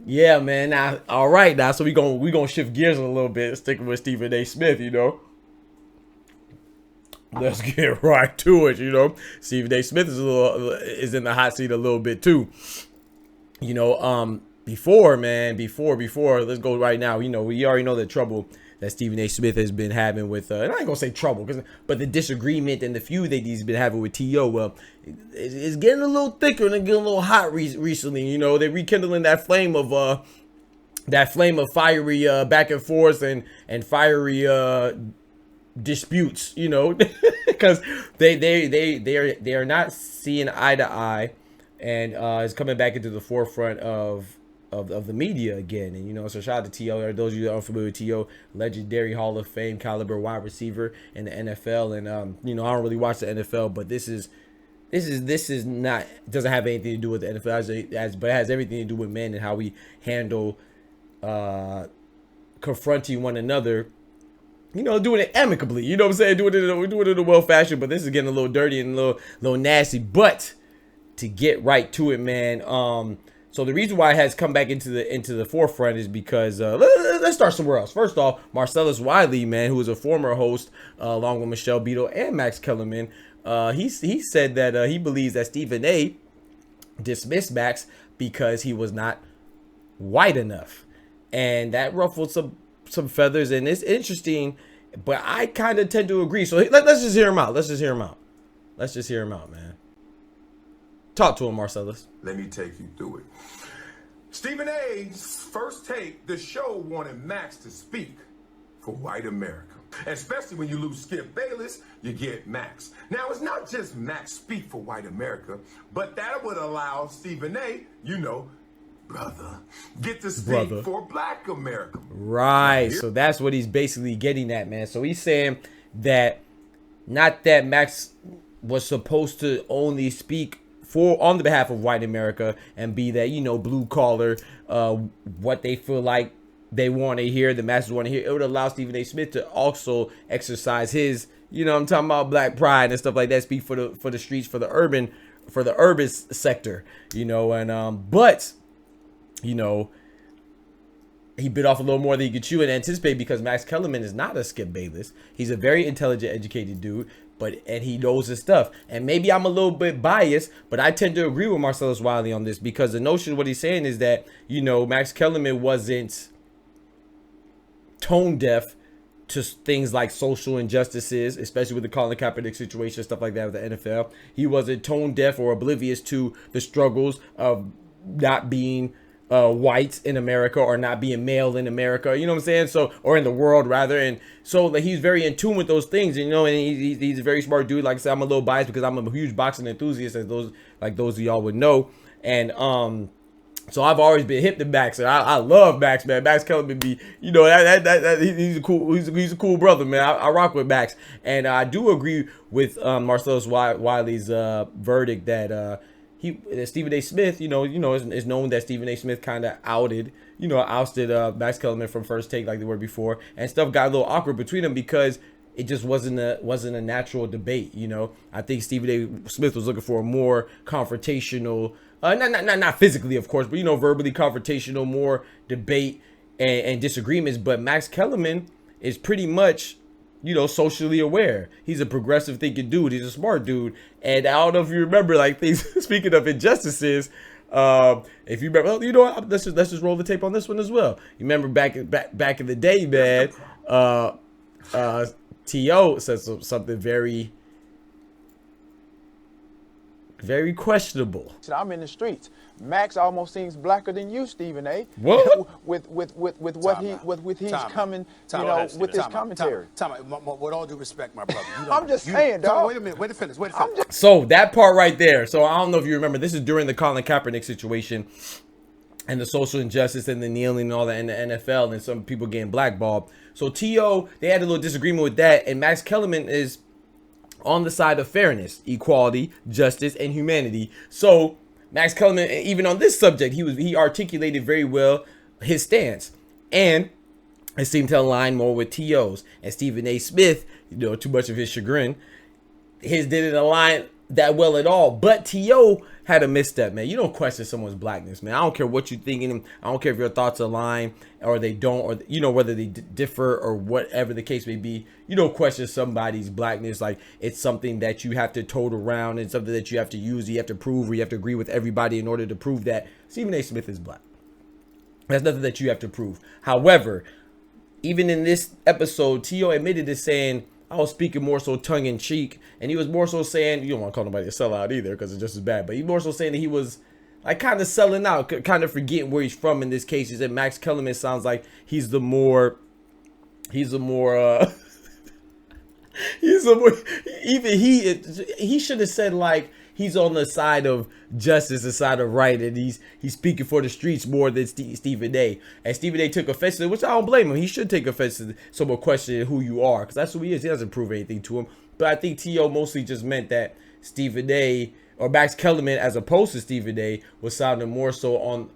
Yeah, man. Now, all right, now, so we gonna shift gears a little bit, sticking with Stephen A. Smith. Let's get right to it. Stephen A. Smith is in the hot seat a little bit too. Before, let's go right now. We already know the trouble that Stephen A. Smith has been having with, and I ain't gonna say trouble, but the disagreement and the feud that he's been having with T.O. Well, it's getting a little thicker and getting a little hot recently. They're rekindling that flame of fiery back and forth and fiery disputes. Because they are not seeing eye to eye, and it's coming back into the forefront of the media again. And so shout out to T.O. Those of you that are unfamiliar with T.O., legendary Hall of Fame caliber wide receiver in the NFL. And I don't really watch the NFL, but this is not, doesn't have anything to do with the NFL, but it has everything to do with men and how we handle confronting one another. Doing it amicably. You know what I'm saying? We're doing it in a well fashion, but this is getting a little dirty and a little nasty. But to get right to it, man. So the reason why it has come back into the forefront is because let's start somewhere else. First off, Marcellus Wiley, man, who is a former host along with Michelle Beadle and Max Kellerman, he said that he believes that Stephen A. dismissed Max because he was not white enough, and that ruffled some feathers. And it's interesting, but I kind of tend to agree. So let's just hear him out. Let's just hear him out, man. Talk to him, Marcellus. Let me take you through it. Stephen A's first take, the show wanted Max to speak for white America. Especially when you lose Skip Bayless, you get Max. Now, it's not just Max speak for white America, but that would allow Stephen A, brother, get to speak for black America. Right. So that's what he's basically getting at, man. So he's saying that not that Max was supposed to only speak on the behalf of white America and be that, blue collar, what they feel like they want to hear, the masses want to hear. It would allow Stephen A. Smith to also exercise his, I'm talking about black pride and stuff like that, speak for the streets, for the urban sector, but he bit off a little more than he could chew and anticipate, because Max Kellerman is not a Skip Bayless. He's a very intelligent, educated dude, and he knows his stuff. And maybe I'm a little bit biased, but I tend to agree with Marcellus Wiley on this, because the notion of what he's saying is that, Max Kellerman wasn't tone deaf to things like social injustices, especially with the Colin Kaepernick situation, stuff like that with the NFL. He wasn't tone deaf or oblivious to the struggles of not being white in America, or not being male in America, you know what I'm saying? So, or in the world rather. And so he's very in tune with those things, and he's a very smart dude. Like I said, I'm a little biased because I'm a huge boxing enthusiast, as those of y'all would know. And so I've always been hip to Max, and I love Max, man. Max Kellerman be, he's a cool brother, man. I rock with Max, and I do agree with Marcellus Wiley's verdict that Stephen A. Smith, is known that Stephen A. Smith kind of ousted Max Kellerman from First Take like they were before, and stuff got a little awkward between them because it just wasn't a natural debate. I think Stephen A. Smith was looking for a more confrontational, not physically, of course, but verbally confrontational, more debate and disagreements. But Max Kellerman is pretty much, socially aware. He's a progressive thinking dude. He's a smart dude. And I don't know if you remember, like, things, speaking of injustices, if you remember, let's just roll the tape on this one as well. You remember back in the day, man, T.O. said something very, very questionable. I'm in the streets. Max almost seems blacker than you, Stephen A. What? with what he's coming, with his commentary. With all due respect, my brother. I'm just saying, dog. Wait a minute. Wait to finish. So that part right there. So I don't know if you remember. This is during the Colin Kaepernick situation and the social injustice and the kneeling and all that in the NFL, and some people getting blackballed. So T.O., they had a little disagreement with that, and Max Kellerman is on the side of fairness, equality, justice, and humanity. So Max Kellerman, even on this subject, he articulated very well his stance, and it seemed to align more with T.O.'s. And Stephen A. Smith, too much of his chagrin, his didn't align that well at all. But T.O. had a misstep, man. You don't question someone's blackness, man. I don't care what you thinking. I don't care if your thoughts align or they don't, or you know, whether they differ or whatever the case may be. You don't question somebody's blackness like it's something that you have to tote around and something that you have to use, you have to prove, or you have to agree with everybody in order to prove that Stephen A. Smith is black. That's nothing that you have to prove. However, even in this episode, T.O. admitted to saying, I was speaking more so tongue in cheek, and he was more so saying, you don't want to call nobody a sellout either because it's just as bad, but he more so saying that he was like kind of selling out, kind of forgetting where he's from in this case. He said Max Kellerman sounds like he's a more even he should have said like he's on the side of justice, the side of right, and he's speaking for the streets more than Stephen A. And Stephen A. took offense to it, which I don't blame him. He should take offense to someone questioning who you are, because that's who he is. He doesn't prove anything to him. But I think T.O. mostly just meant that Stephen A. or Max Kellerman, as opposed to Stephen A., was sounding more so on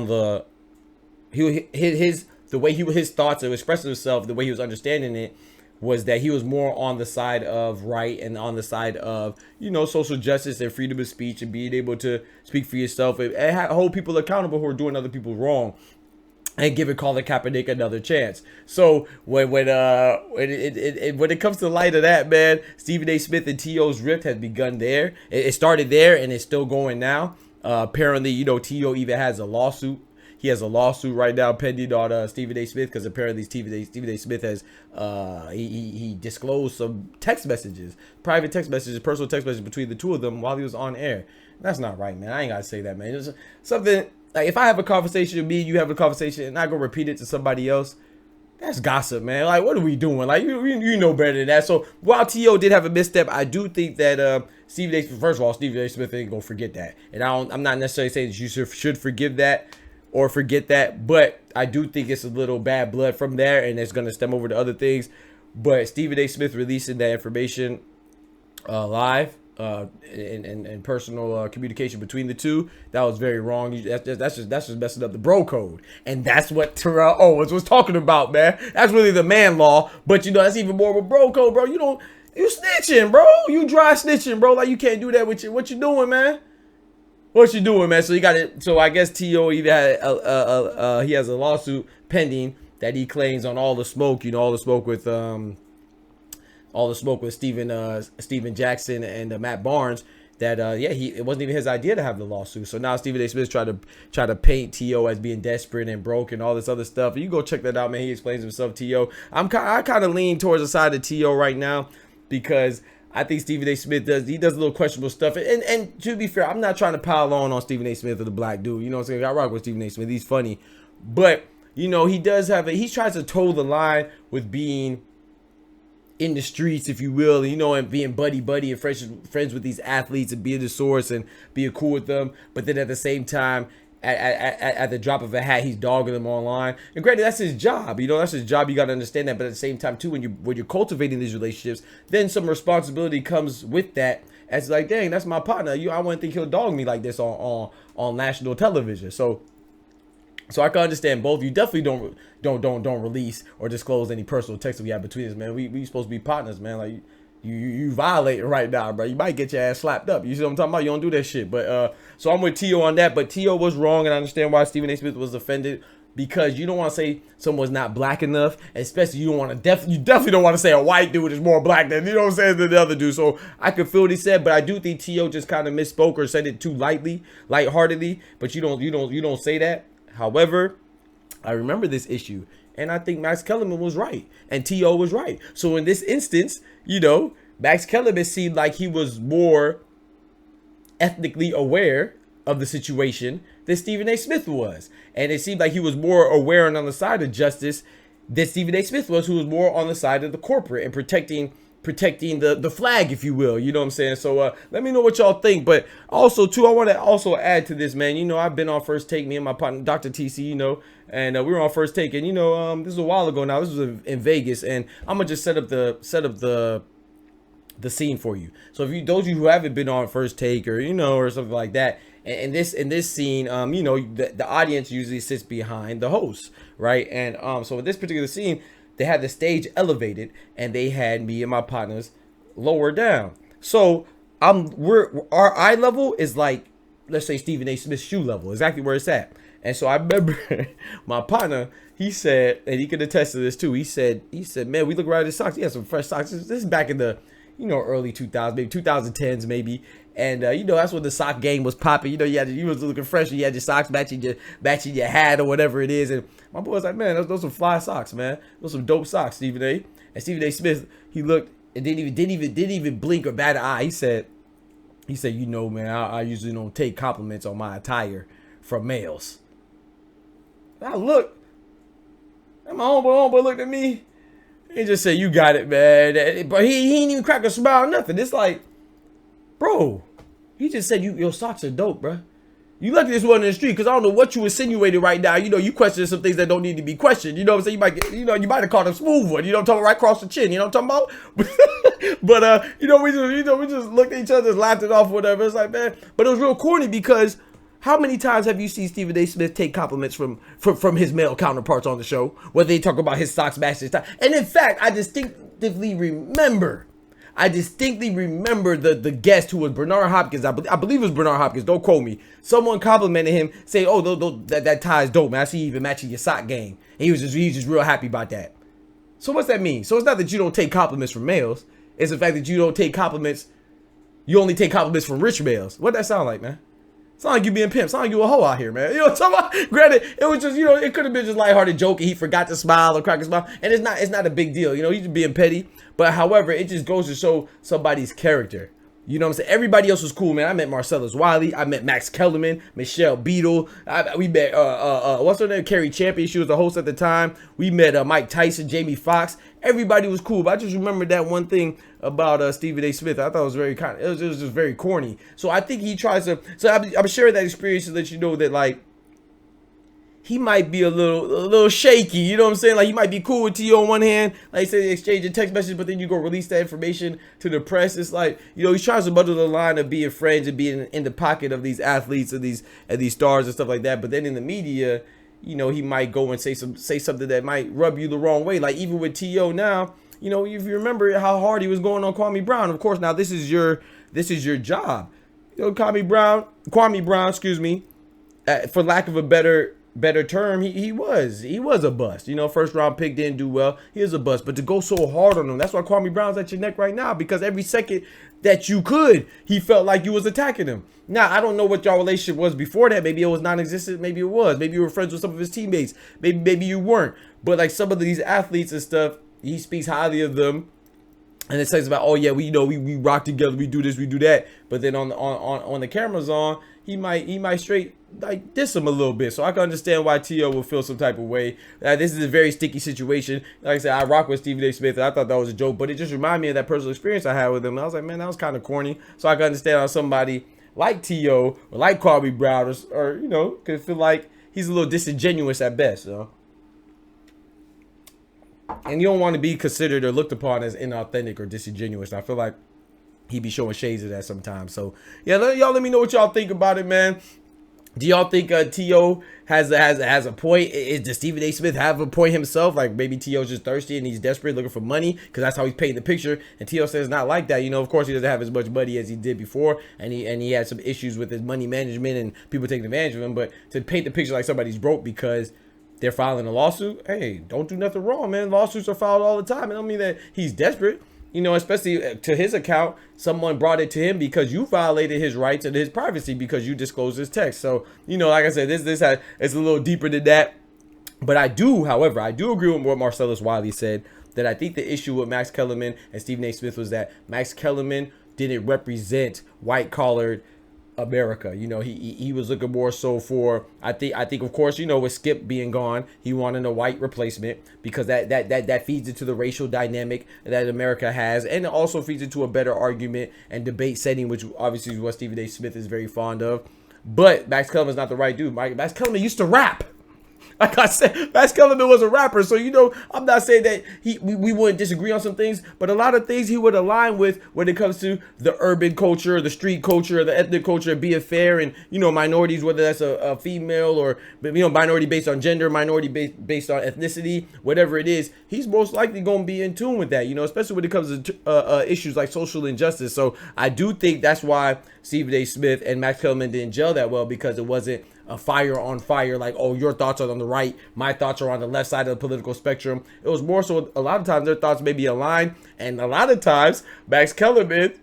the way his thoughts of expressing himself, the way he was understanding it, was that he was more on the side of right and on the side of, you know, social justice and freedom of speech and being able to speak for yourself and hold people accountable who are doing other people wrong and give Colin Kaepernick another chance. So when it comes to the light of that, man, Stephen A. Smith and T.O.'s rift has begun there. It started there and it's still going now. Apparently, you know, T.O. even has a lawsuit. He has a lawsuit right now pending on Stephen A. Smith because apparently Stephen A. Smith has he disclosed some text messages, private text messages, personal text messages between the two of them while he was on air. That's not right, man. I ain't gotta say that, man. It's something like if I have a conversation with me, you have a conversation, and I go repeat it to somebody else. That's gossip, man. Like, what are we doing? Like, you know better than that. So while T.O. did have a misstep, I do think that Stephen A. First of all, Stephen A. Smith ain't gonna forget that, and I'm not necessarily saying that you should forgive that or forget that, but I do think it's a little bad blood from there, and it's going to stem over to other things. But Stephen A. Smith releasing that information live and personal communication between the two, that was very wrong. That's just messing up the bro code, and that's what Terrell Owens was talking about, man. That's really the man law, but you know that's even more of a bro code, bro. You snitching, bro. You dry snitching, bro. Like you can't do that with you. What you doing, man? What you doing, man? So you got it. So I guess T.O. even had he has a lawsuit pending that he claims on all the smoke. You know, all the smoke with Steven Jackson and Matt Barnes. That it wasn't even his idea to have the lawsuit. So now Stephen A. Smith try to paint T.O. as being desperate and broke and all this other stuff. You go check that out, man. He explains himself. T.O. I kind of lean towards the side of T.O. right now because I think Stephen A. Smith does a little questionable stuff. And to be fair, I'm not trying to pile on Stephen A. Smith or the black dude. You know what I'm saying? I rock with Stephen A. Smith. He's funny. But, you know, he tries to toe the line with being in the streets, if you will, you know, and being buddy and friends with these athletes and being the source and being cool with them. But then at the same time, at the drop of a hat, he's dogging them online. And granted, that's his job. You know, that's his job. You got to understand that. But at the same time, too, when you're cultivating these relationships, then some responsibility comes with that. As like, dang, that's my partner. I wouldn't think he'll dog me like this on national television. So I can understand both. You definitely don't release or disclose any personal text we have between us, man. We supposed to be partners, man. Like you violating right now, bro. You might get your ass slapped up. You see what I'm talking about? You don't do that shit. But so I'm with T.O. on that. But T.O. was wrong, and I understand why Stephen A. Smith was offended, because you don't want to say someone's not black enough, especially you definitely don't want to say a white dude is more black than, you know what I'm saying, than the other dude. So I could feel what he said, but I do think T.O. just kind of misspoke or said it too lightheartedly. But you don't say that. However, I remember this issue, and I think Max Kellerman was right, and T.O. was right. So in this instance, you know, Max Kellerman seemed like he was more ethnically aware of the situation than Stephen A. Smith was. And it seemed like he was more aware and on the side of justice than Stephen A. Smith was, who was more on the side of the corporate and protecting the flag, if you will. You know what I'm saying? So let me know what y'all think. But also, too, I want to also add to this, man. You know, I've been on First Take, me and my partner, Dr. TC, you know, and we were on First Take. And, you know, this was a while ago now. This was in Vegas. And I'm going to just set up the scene for you. So if those of you who haven't been on First Take or, you know, or something like that, in this scene, you know, the audience usually sits behind the host, right? And so in this particular scene, they had the stage elevated and they had me and my partners lower down. So our eye level is like, let's say Stephen A. Smith's shoe level, exactly where it's at. And so I remember my partner, he said, and he could attest to this too. He said, man, we look around his socks. He has some fresh socks. This is back in the, early 2000s, maybe 2010s, maybe. And that's when the sock game was popping. You was looking fresh. You had your socks matching your hat or whatever it is. And my boy was like, man, those some fly socks, man. Those some dope socks, Stephen A. And Stephen A. Smith, he looked and didn't even blink or bat an eye. He said, man, I usually don't take compliments on my attire from males. And I looked, and my homeboy looked at me. He just said, you got it, man. But he ain't even crack a smile, nothing. It's like, bro, he just said your socks are dope, bro. You look at this one in the street, because I don't know what you insinuated right now. You question some things that don't need to be questioned. You know what I'm saying? You might get, you might have called a smooth one. You know what I'm talking about? Right across the chin. You know what I'm talking about? But we just looked at each other, laughed it off, whatever. It's like, man, but it was real corny because how many times have you seen Stephen A. Smith take compliments from his male counterparts on the show, where they talk about his socks matching his tie? And in fact, I distinctly remember the guest who was Bernard Hopkins. I believe it was Bernard Hopkins. Don't quote me. Someone complimented him, saying, "Oh, that tie is dope, man. I see you even matching your sock game." And he was just real happy about that. So what's that mean? So it's not that you don't take compliments from males. It's the fact that you don't take compliments. You only take compliments from rich males. What that sound like, man? Sound like you being pimp. Sound like you a hoe out here, man. You know what I'm talking about? Granted, it was just, it could have been just lighthearted joke and he forgot to smile or crack a smile. And it's not a big deal. He's just being petty. But however, it just goes to show somebody's character. You know what I'm saying? Everybody else was cool, man. I met Marcellus Wiley. I met Max Kellerman, Michelle Beadle. We met, what's her name? Carrie Champion. She was the host at the time. We met Mike Tyson, Jamie Foxx. Everybody was cool. But I just remember that one thing about Stephen A. Smith. I thought it was very it was just very corny. So I think he tries to, so I'm sharing that experience to let you know that, like, he might be a little shaky, you know what I'm saying? Like, he might be cool with T.O. on one hand, like, say they exchange a text message, but then you go release that information to the press. It's like, he tries to muddle the line of being friends and being in the pocket of these athletes and these stars and stuff like that. But then in the media, he might go and say something that might rub you the wrong way. Like, even with T.O. now, if you remember how hard he was going on Kwame Brown. Of course, now this is your job. Kwame Brown, excuse me, for lack of a better term, he was a bust. First round pick, didn't do well. He is a bust. But to go so hard on him, that's why Kwame Brown's at your neck right now, because every second that you could, he felt like you was attacking him. Now, I don't know what y'all relationship was before that. Maybe it was non-existent. Maybe it was. Maybe you were friends with some of his teammates. Maybe you weren't. But like some of these athletes and stuff, he speaks highly of them. And it says about, oh yeah, we rock together, we do this, we do that. But then on the cameras on, he might straight like diss him a little bit. So I can understand why T.O. will feel some type of way. This is a very sticky situation. Like I said, I rock with Stephen A. Smith, and I thought that was a joke, but it just reminded me of that personal experience I had with him. And I was like, man, that was kind of corny. So I can understand how somebody like T.O. or like Kwame Brown or could feel like he's a little disingenuous at best. And you don't want to be considered or looked upon as inauthentic or disingenuous. I feel like he be showing shades of that sometimes. So yeah, y'all let me know what y'all think about it, man. Do y'all think T.O. has a point? Does Stephen A. Smith have a point himself? Like maybe T.O.'s just thirsty and he's desperate, looking for money, because that's how he's painting the picture. And T.O. says not like that. Of course he doesn't have as much money as he did before, and he had some issues with his money management and people taking advantage of him. But to paint the picture like somebody's broke because they're filing a lawsuit, hey, don't do nothing wrong, man. Lawsuits are filed all the time. It don't mean that he's desperate. Especially to his account, someone brought it to him because you violated his rights and his privacy because you disclosed his text. So, like I said, it's a little deeper than that. But however, I do agree with what Marcellus Wiley said, that I think the issue with Max Kellerman and Stephen A. Smith was that Max Kellerman didn't represent white-collared America. He was looking more so for, I think of course, with Skip being gone, he wanted a white replacement because that feeds into the racial dynamic that America has, and it also feeds into a better argument and debate setting, which obviously is what Stephen A. Smith is very fond of. But Max Kellerman's not the right dude. Max Kellerman used to rap. Like I said, Max Kellerman was a rapper, so I'm not saying that we wouldn't disagree on some things, but a lot of things he would align with when it comes to the urban culture, the street culture, the ethnic culture, being fair, and minorities, whether that's a female or minority based on gender, minority based on ethnicity, whatever it is, he's most likely going to be in tune with that, especially when it comes to issues like social injustice. So I do think that's why Stephen A. Smith and Max Kellerman didn't gel that well, because it wasn't a fire on fire, like, oh, your thoughts are on the right, my thoughts are on the left side of the political spectrum. It was more so a lot of times their thoughts may be aligned, and a lot of times Max Kellerman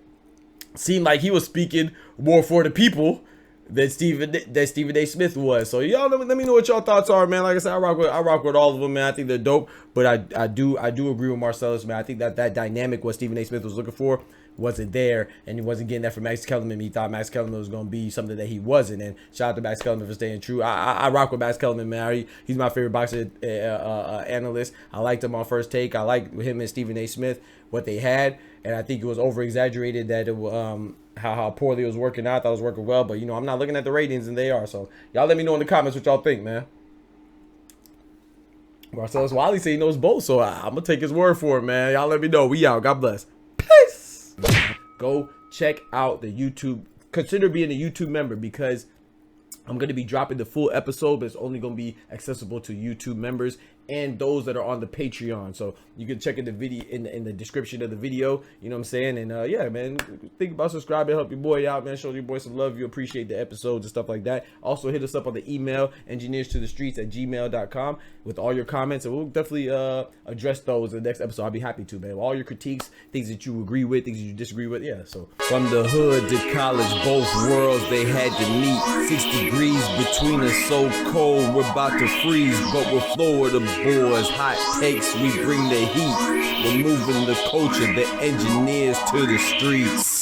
seemed like he was speaking more for the people than Stephen A. Smith was. So y'all let me know what y'all thoughts are, man. Like I said, I rock with all of them, man. I think they're dope, but I do agree with Marcellus, man. I think that dynamic what Stephen A. Smith was looking for wasn't there, and he wasn't getting that from Max Kellerman. He thought Max Kellerman was going to be something that he wasn't, and shout out to Max Kellerman for staying true. I rock with Max Kellerman, man. He's my favorite boxing analyst. I liked him on First Take. I liked him and Stephen A. Smith, what they had, and I think it was over-exaggerated that it how poorly it was working out. I thought it was working well, but I'm not looking at the ratings, and they are. So y'all let me know in the comments what y'all think, man. Marcellus Wiley said he knows both, so I'm gonna take his word for it, man. Y'all let me know. We out. God bless. Peace. Go check out the YouTube. Consider being a YouTube member, because I'm going to be dropping the full episode, but it's only going to be accessible to YouTube members and those that are on the Patreon. So you can check in the video in the description of the video. You know what I'm saying? And yeah, man, think about subscribing, help your boy out, man. Show your boy some love. You appreciate the episodes and stuff like that. Also hit us up on the email engineearstothestreetz@gmail.com with all your comments, and we'll definitely address those in the next episode. I'll be happy to, man. All your critiques, things that you agree with, things that you disagree with. Yeah. So from the hood to college, both worlds they had to meet. 6 degrees between us, so cold we're about to freeze, but we're Florida boys, hot takes, we bring the heat. We're moving the culture, the engineers to the streets.